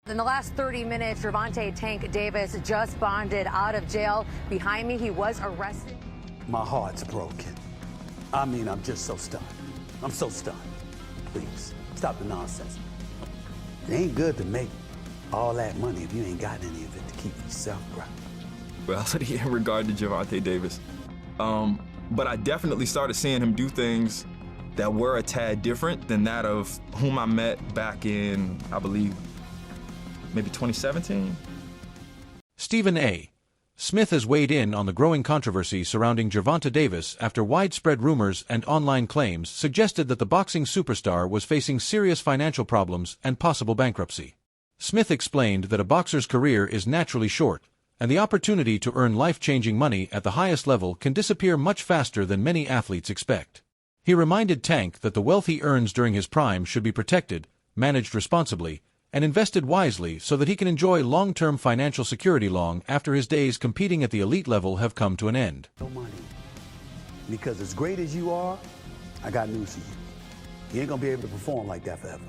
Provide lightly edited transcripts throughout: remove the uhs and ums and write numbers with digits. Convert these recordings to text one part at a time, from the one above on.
In the last 30 minutes, Gervonta Tank Davis just bonded out of jail. Behind me, he was arrested. My heart's broken. I mean, I'm just so stunned. I'm so stunned. Please, stop the nonsense. It ain't good to make all that money if you ain't got any of it to keep yourself, bro. Well, in regard to Gervonta Davis, but I definitely started seeing him do things that were a tad different than that of whom I met back in, I believe, maybe 2017. Stephen A. Smith has weighed in on the growing controversy surrounding Gervonta Davis after widespread rumors and online claims suggested that the boxing superstar was facing serious financial problems and possible bankruptcy. Smith explained that a boxer's career is naturally short, and the opportunity to earn life-changing money at the highest level can disappear much faster than many athletes expect. He reminded Tank that the wealth he earns during his prime should be protected, managed responsibly, and invested wisely so that he can enjoy long-term financial security long after his days competing at the elite level have come to an end. No money. Because as great as you are, I got news for you. You ain't gonna be able to perform like that forever.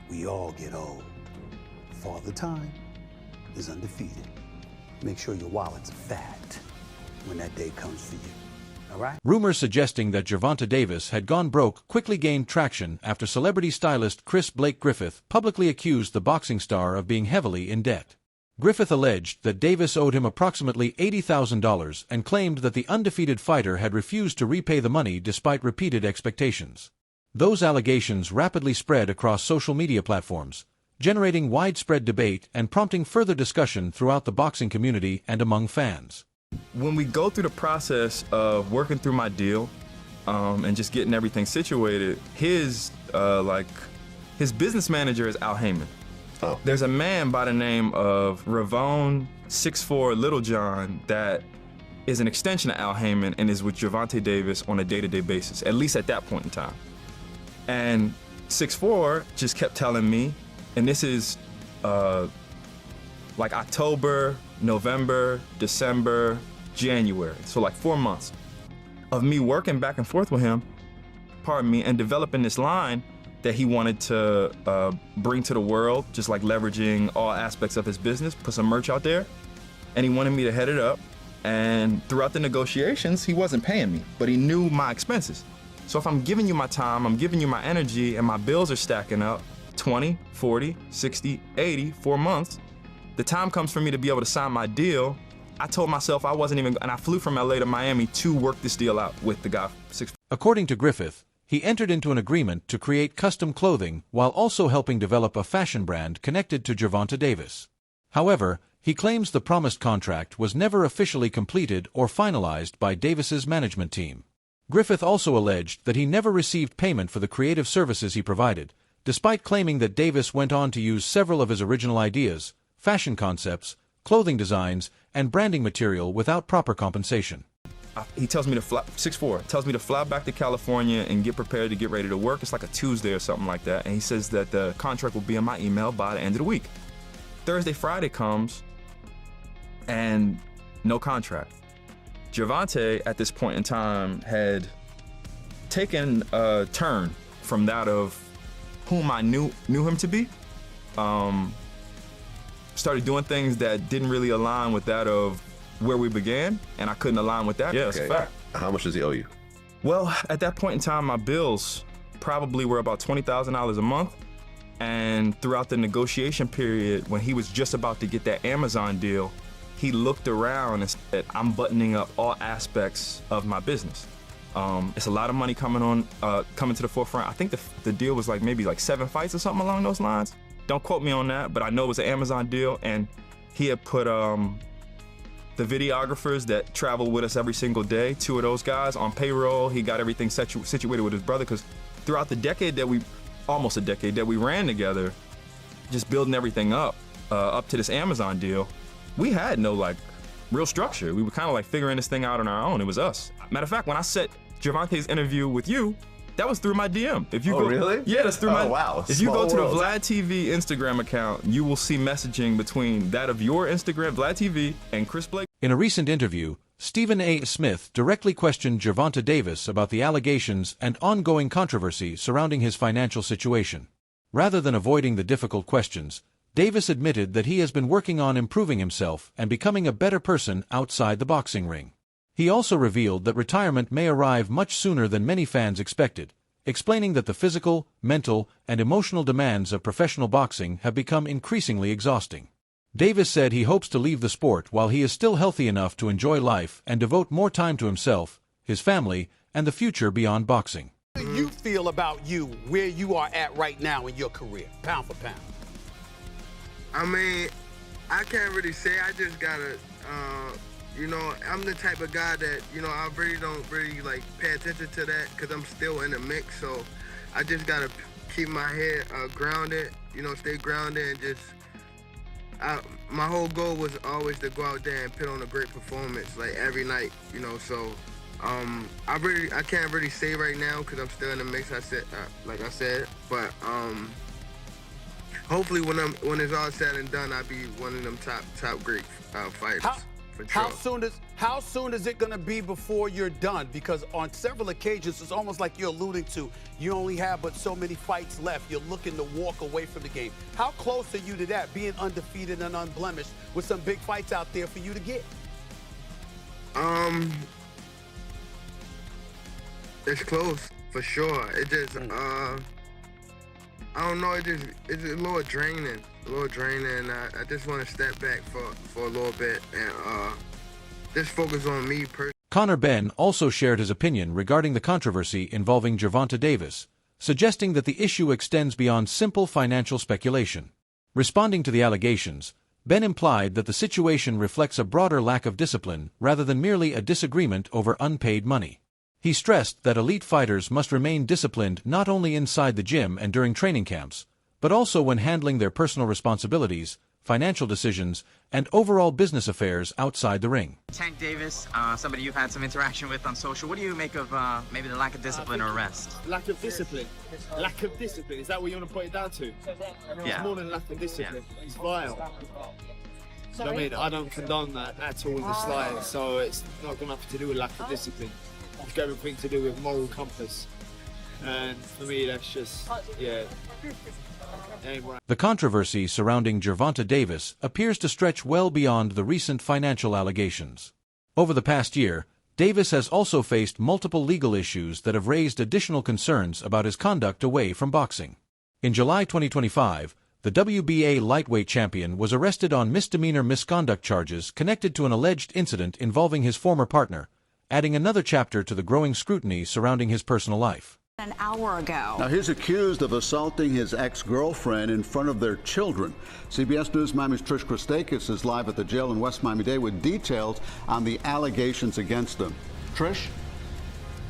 We all get old. Father Time is undefeated. Make sure your wallet's fat when that day comes for you. All right? Rumors suggesting that Gervonta Davis had gone broke quickly gained traction after celebrity stylist Chris Blake Griffith publicly accused the boxing star of being heavily in debt. Griffith alleged that Davis owed him approximately $80,000 and claimed that the undefeated fighter had refused to repay the money despite repeated expectations. Those allegations rapidly spread across social media platforms, generating widespread debate and prompting further discussion throughout the boxing community and among fans. When we go through the process of working through my deal and just getting everything situated, his business manager is Al Heyman. Oh. There's a man by the name of Ravon 6'4" Little John that is an extension of Al Heyman and is with Gervonta Davis on a day-to-day basis, at least at that point in time. And 6'4" just kept telling me, and this is like October, November, December, January. So like 4 months of me working back and forth with him, and developing this line that he wanted to bring to the world, just like leveraging all aspects of his business, put some merch out there. And he wanted me to head it up. And throughout the negotiations, he wasn't paying me, but he knew my expenses. So if I'm giving you my time, I'm giving you my energy, and my bills are stacking up, 20, 40, 60, 80, 4 months, the time comes for me to be able to sign my deal. I told myself I wasn't even, and I flew from LA to Miami to work this deal out with the guy. According to Griffith, he entered into an agreement to create custom clothing while also helping develop a fashion brand connected to Gervonta Davis. However, he claims the promised contract was never officially completed or finalized by Davis's management team. Griffith also alleged that he never received payment for the creative services he provided, despite claiming that Davis went on to use several of his original ideas, fashion concepts, clothing designs, and branding material without proper compensation. He tells me to fly, 6'4", tells me to fly back to California and get prepared to get ready to work. It's like a Tuesday or something like that. And he says that the contract will be in my email by the end of the week. Thursday, Friday comes, and no contract. Gervonta, at this point in time, had taken a turn from that of whom I knew him to be. Started doing things that didn't really align with that of where we began, and I couldn't align with that. Yeah, that's a fact. How much does he owe you? Well, at that point in time, my bills probably were about $20,000 a month. And throughout the negotiation period, when he was just about to get that Amazon deal, he looked around and said, I'm buttoning up all aspects of my business. It's a lot of money coming to the forefront. I think the deal was maybe 7 fights or something along those lines. Don't quote me on that, but I know it was an Amazon deal, and he had put the videographers that travel with us every single day, 2 of those guys, on payroll. He got everything situated with his brother, because throughout the decade almost a decade that we ran together, just building everything up to this Amazon deal, we had no real structure. We were kind of figuring this thing out on our own. It was us. Matter of fact, when I set Gervonta's interview with you, that was through my DM. If you go, really? Yeah, that's through my. Wow. If you go to the Small world. Vlad TV Instagram account, you will see messaging between that of your Instagram, Vlad TV, and Chris Blake. In a recent interview, Stephen A. Smith directly questioned Gervonta Davis about the allegations and ongoing controversy surrounding his financial situation. Rather than avoiding the difficult questions, Davis admitted that he has been working on improving himself and becoming a better person outside the boxing ring. He also revealed that retirement may arrive much sooner than many fans expected, explaining that the physical, mental, and emotional demands of professional boxing have become increasingly exhausting. Davis said he hopes to leave the sport while he is still healthy enough to enjoy life and devote more time to himself, his family, and the future beyond boxing. How do you feel about you, where you are at right now in your career, pound for pound? I mean, I can't really say. I just gotta, you know, I'm the type of guy that, you know, I really don't like pay attention to that because I'm still in the mix. So I just gotta keep my head grounded, you know, stay grounded and just. My whole goal was always to go out there and put on a great performance, like every night, you know. So I can't really say right now because I'm still in the mix. Like I said, but hopefully when it's all said and done, I'll be one of them top great fighters. For sure. How soon is it going to be before you're done? Because on several occasions, it's almost like you're alluding to, you only have but so many fights left. You're looking to walk away from the game. How close are you to that, being undefeated and unblemished with some big fights out there for you to get? It's close, for sure. It just, I don't know, it's a little draining. I just want to step back for a little bit and just focus on me personally. Conor Benn also shared his opinion regarding the controversy involving Gervonta Davis, suggesting that the issue extends beyond simple financial speculation. Responding to the allegations, Benn implied that the situation reflects a broader lack of discipline rather than merely a disagreement over unpaid money. He stressed that elite fighters must remain disciplined not only inside the gym and during training camps, but also when handling their personal responsibilities, financial decisions, and overall business affairs outside the ring. Tank Davis, somebody you've had some interaction with on social, what do you make of maybe the lack of discipline or arrest? Lack of discipline? Lack of discipline, is that what you want to put it down to? Yeah. It's more than lack of discipline, it's vile. Sorry? I mean, I don't condone that at all in the slightest, so it's not got nothing to do with lack of discipline. It's got everything to do with moral compass. And for me, that's just, yeah. The controversy surrounding Gervonta Davis appears to stretch well beyond the recent financial allegations. Over the past year, Davis has also faced multiple legal issues that have raised additional concerns about his conduct away from boxing. In July 2025, the WBA lightweight champion was arrested on misdemeanor misconduct charges connected to an alleged incident involving his former partner, adding another chapter to the growing scrutiny surrounding his personal life. An hour ago. Now, he's accused of assaulting his ex-girlfriend in front of their children. CBS News Miami's Trish Christakis is live at the jail in West Miami-Dade with details on the allegations against him. Trish?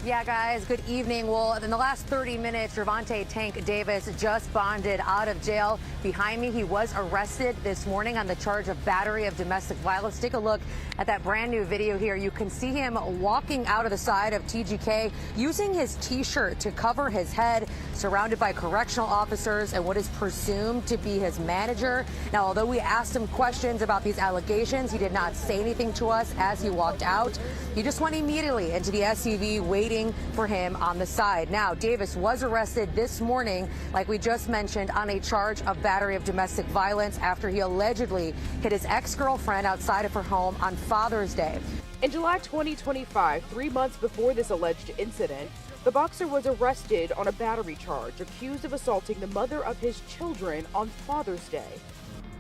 Yeah, guys, good evening. Well, in the last 30 minutes, Gervonta Tank Davis just bonded out of jail. Behind me, he was arrested this morning on the charge of battery of domestic violence. Take a look at that brand new video here. You can see him walking out of the side of TGK using his T-shirt to cover his head, surrounded by correctional officers and what is presumed to be his manager. Now, although we asked him questions about these allegations, he did not say anything to us as he walked out. He just went immediately into the SUV, waiting for him on the side. Now, Davis was arrested this morning, like we just mentioned, on a charge of battery of domestic violence after he allegedly hit his ex-girlfriend outside of her home on Father's Day. In July 2025, 3 months before this alleged incident, the boxer was arrested on a battery charge, accused of assaulting the mother of his children on Father's Day.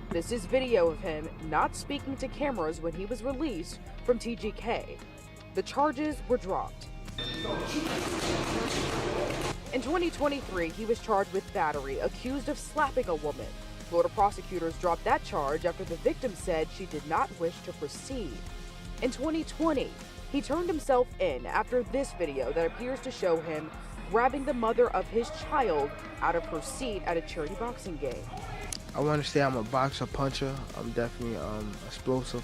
This is video of him not speaking to cameras when he was released from TGK. The charges were dropped. In 2023, he was charged with battery, accused of slapping a woman. Florida prosecutors dropped that charge after the victim said she did not wish to proceed. In 2020, he turned himself in after this video that appears to show him grabbing the mother of his child out of her seat at a charity boxing game. I want to say I'm a boxer, puncher. I'm definitely explosive.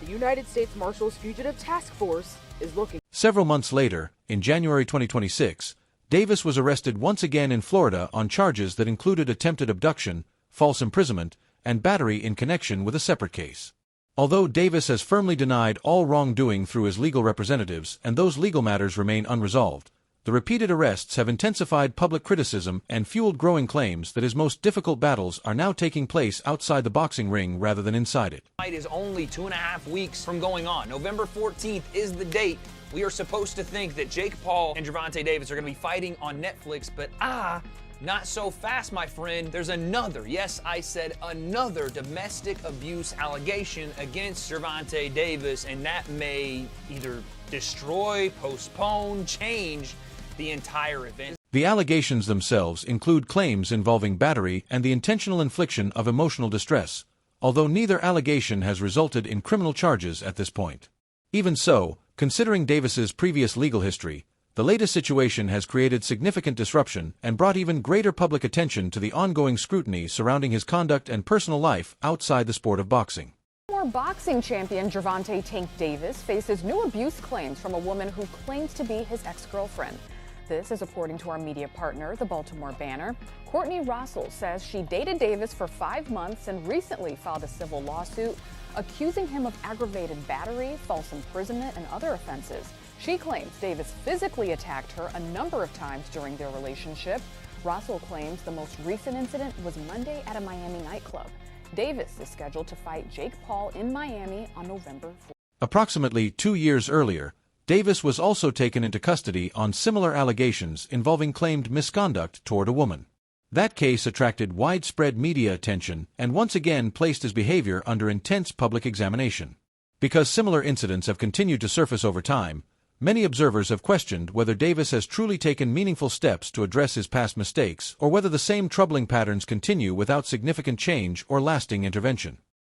The United States Marshals Fugitive Task Force is looking. Several months later, in January 2026, Davis was arrested once again in Florida on charges that included attempted abduction, false imprisonment, and battery in connection with a separate case. Although Davis has firmly denied all wrongdoing through his legal representatives and those legal matters remain unresolved, the repeated arrests have intensified public criticism and fueled growing claims that his most difficult battles are now taking place outside the boxing ring rather than inside it. The fight is only 2.5 weeks from going on. November 14th is the date. We are supposed to think that Jake Paul and Gervonta Davis are going to be fighting on Netflix, but not so fast, my friend. There's another, yes, I said another domestic abuse allegation against Gervonta Davis, and that may either destroy, postpone, change the entire event. The allegations themselves include claims involving battery and the intentional infliction of emotional distress, although neither allegation has resulted in criminal charges at this point. Even so, considering Davis's previous legal history, the latest situation has created significant disruption and brought even greater public attention to the ongoing scrutiny surrounding his conduct and personal life outside the sport of boxing. Former boxing champion Gervonta "Tank" Davis faces new abuse claims from a woman who claims to be his ex-girlfriend. This is according to our media partner, the Baltimore Banner. Courtney Russell says she dated Davis for 5 months and recently filed a civil lawsuit accusing him of aggravated battery, false imprisonment, and other offenses. She claims Davis physically attacked her a number of times during their relationship. Russell claims the most recent incident was Monday at a Miami nightclub. Davis is scheduled to fight Jake Paul in Miami on November 4th. Approximately 2 years earlier, Davis was also taken into custody on similar allegations involving claimed misconduct toward a woman. That case attracted widespread media attention and once again placed his behavior under intense public examination. Because similar incidents have continued to surface over time, many observers have questioned whether Davis has truly taken meaningful steps to address his past mistakes or whether the same troubling patterns continue without significant change or lasting intervention.